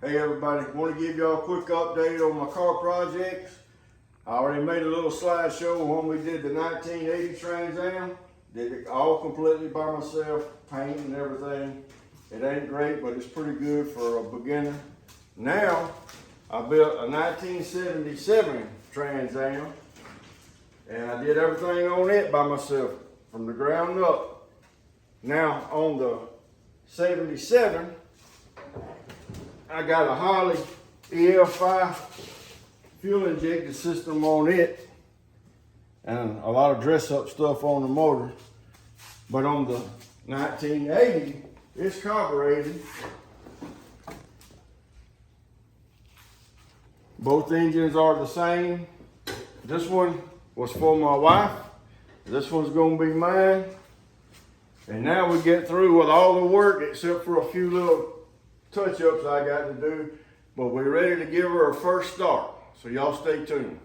Hey everybody, want to give y'all a quick update on my car projects. I already made a little slideshow when we did the 1980 Trans AM. Did it all completely by myself, paint and everything. It ain't great, but it's pretty good for a beginner. Now, I built a 1977 Trans AM, and I did everything on it by myself, from the ground up. Now, on the 77, I got a Holly EFI fuel injected system on it and a lot of dress up stuff on the motor. But on the 1980, it's carbureted. Both engines are the same. This one was for my wife. This one's gonna be mine. And now we get through with all the work except for a few little touch-ups I got to do, but we're ready to give her a first start. So y'all stay tuned.